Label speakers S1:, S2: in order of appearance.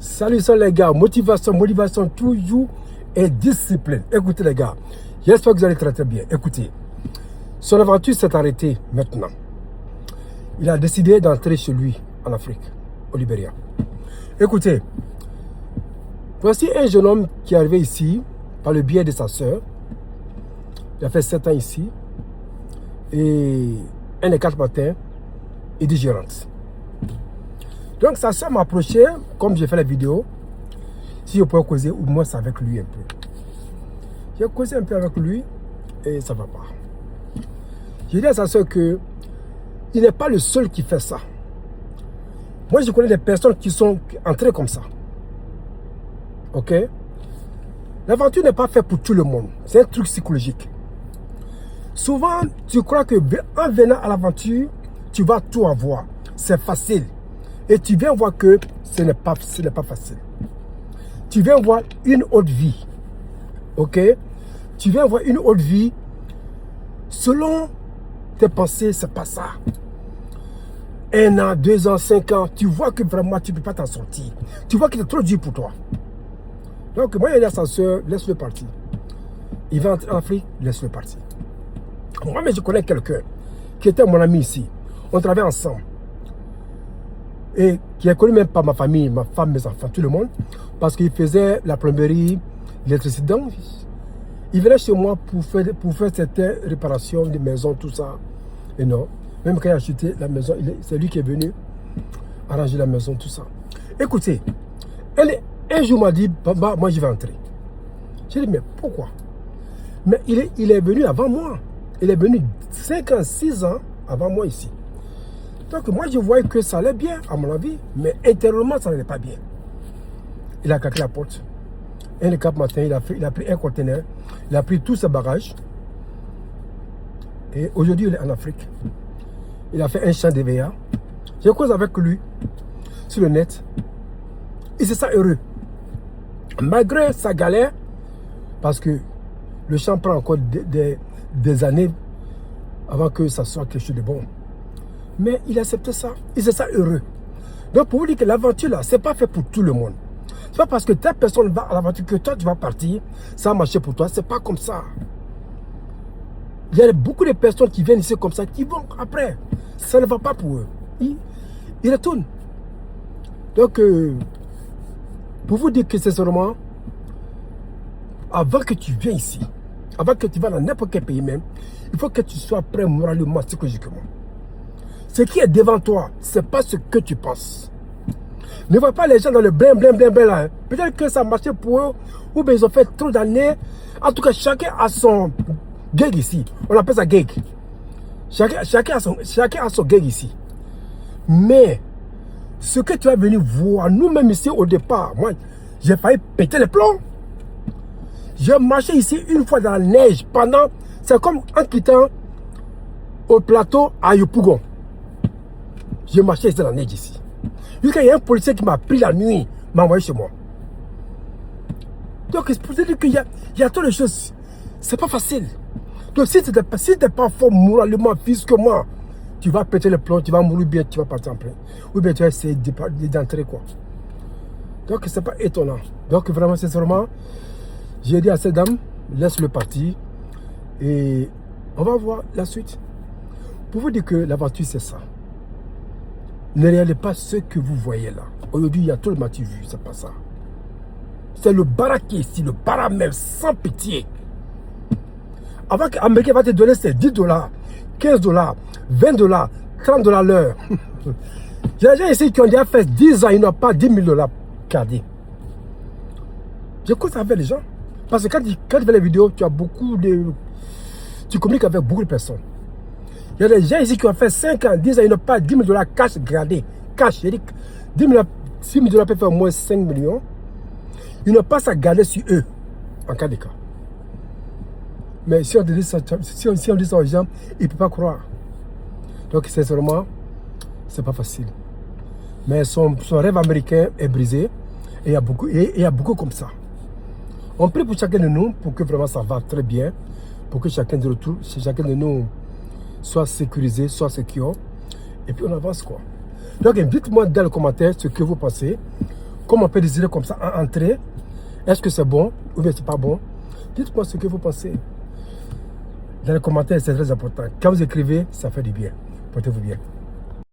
S1: Salut les gars, motivation toujours et discipline. Écoutez les gars, j'espère que vous allez très bien. Écoutez, son aventure s'est arrêtée maintenant. Il a décidé d'entrer chez lui en Afrique, au Libéria. Écoutez, voici un jeune homme qui est arrivé ici par le biais de sa soeur. Il a fait 7 ans ici. Et un des 4 matins, il dit je rentre. Donc sa soeur m'a approché, comme j'ai fait la vidéo, si je pouvais causer, ou moins avec lui un peu. J'ai causé un peu avec lui et ça ne va pas. J'ai dit à sa soeur que il n'est pas le seul qui fait ça. Moi, je connais des personnes qui sont entrées comme ça. Ok? L'aventure n'est pas faite pour tout le monde. C'est un truc psychologique. Souvent, tu crois que en venant à l'aventure, tu vas tout avoir. C'est facile. Et tu viens voir que ce n'est pas facile. Tu viens voir une autre vie. Ok? Tu viens voir une autre vie. Selon tes pensées, c'est pas ça. 1 an, 2 ans, 5 ans, tu vois que vraiment tu ne peux pas t'en sortir. Tu vois qu'il est trop dur pour toi. Donc, moi, il a dit à sa soeur, laisse-le partir. Il va entrer en Afrique, laisse-le partir. Moi, mais je connais quelqu'un qui était mon ami ici. On travaillait ensemble. Et qui a connu même pas ma famille, ma femme, mes enfants, tout le monde. Parce qu'il faisait la plomberie, l'électricité. Il venait chez moi pour faire certaines réparations de maisons, tout ça. Et non. Même quand il a acheté la maison, c'est lui qui est venu arranger la maison, tout ça. Écoutez, un jour m'a dit, papa, moi je vais entrer. J'ai dit, mais pourquoi? Mais il est venu avant moi. Il est venu 5 ans, 6 ans avant moi ici. Donc moi je voyais que ça allait bien, à mon avis, mais intérieurement ça n'allait pas bien. Il a claqué la porte. Un des 4 matins, il a pris un conteneur, il a pris tous ses bagages. Et aujourd'hui, il est en Afrique. Il a fait un champ d'EVA. J'ai causé avec lui sur le net. Il se sent heureux. Malgré sa galère, parce que le champ prend encore des années avant que ça soit quelque chose de bon. Mais il accepte ça. Il se sent heureux. Donc pour vous dire que l'aventure là, ce n'est pas fait pour tout le monde. Ce n'est pas parce que telle personne va à l'aventure que toi tu vas partir, ça va marcher pour toi. Ce n'est pas comme ça. Il y a beaucoup de personnes qui viennent ici comme ça, qui vont après. Ça ne va pas pour eux. Ils retournent. Donc, pour vous dire que sincèrement, avant que tu viennes ici, avant que tu vas dans n'importe quel pays même, il faut que tu sois prêt moralement, psychologiquement. Ce qui est devant toi, ce n'est pas ce que tu penses. Ne vois pas les gens dans le blin là. Hein. Peut-être que ça marchait pour eux, ou bien ils ont fait trop d'années. En tout cas, chacun a son gig ici. On appelle ça gig. Chacun a son gig ici. Mais, ce que tu as venu voir, nous-mêmes ici au départ, moi, j'ai failli péter les plombs. J'ai marché ici une fois dans la neige pendant... C'est comme en quittant au plateau à Yopougon. J'ai marché ici dans la neige ici. Jusqu'à il y a un policier qui m'a pris la nuit, m'a envoyé chez moi. Donc, c'est pour dire qu'il y a trop de choses. C'est pas facile. Donc, si tu n'es pas fort moralement, physiquement, tu vas péter les plombs, tu vas mourir bien, tu vas partir en plein. Ou bien tu vas essayer d'entrer quoi. Donc, c'est pas étonnant. Donc, vraiment, sincèrement, j'ai dit à cette dame, laisse-le partir. Et on va voir la suite. Pour vous dire que l'aventure, c'est ça. Ne regardez pas ce que vous voyez là. Aujourd'hui, il y a tout le matin vu, c'est pas ça. C'est le barak qui est ici, le barak même, sans pitié. Avant qu'Américain va te donner ses 10 $, 15 $, 20 $, 30 $ l'heure. Il y a des gens ici qui ont déjà fait 10 ans, ils n'ont pas 10 000 $ gardés. Je cause avec les gens. Parce que quand tu fais les vidéos, tu as beaucoup de... Tu communiques avec beaucoup de personnes. Il y a des gens ici qui ont fait 5 ans, 10 ans, ils n'ont pas 10 000 $ cash gradé. Cash, j'ai dit 10 000 6 000 $ peuvent faire au moins 5 millions. Ils n'ont pas ça gardé sur eux, en cas de cas. Mais si on dit ça, si on dit ça aux gens, ils ne peuvent pas croire. Donc, sincèrement, ce n'est pas facile. Mais son rêve américain est brisé. Et il y a beaucoup comme ça. On prie pour chacun de nous, pour que vraiment ça va très bien. Pour que chacun de nous soit sécurisé, soit secure. Et puis on avance quoi. Donc dites-moi dans les commentaires ce que vous pensez. Comment on peut désirer comme ça en entrée? Est-ce que c'est bon ou bien c'est pas bon? Dites-moi ce que vous pensez. Dans les commentaires, c'est très important. Quand vous écrivez, ça fait du bien. Portez-vous bien.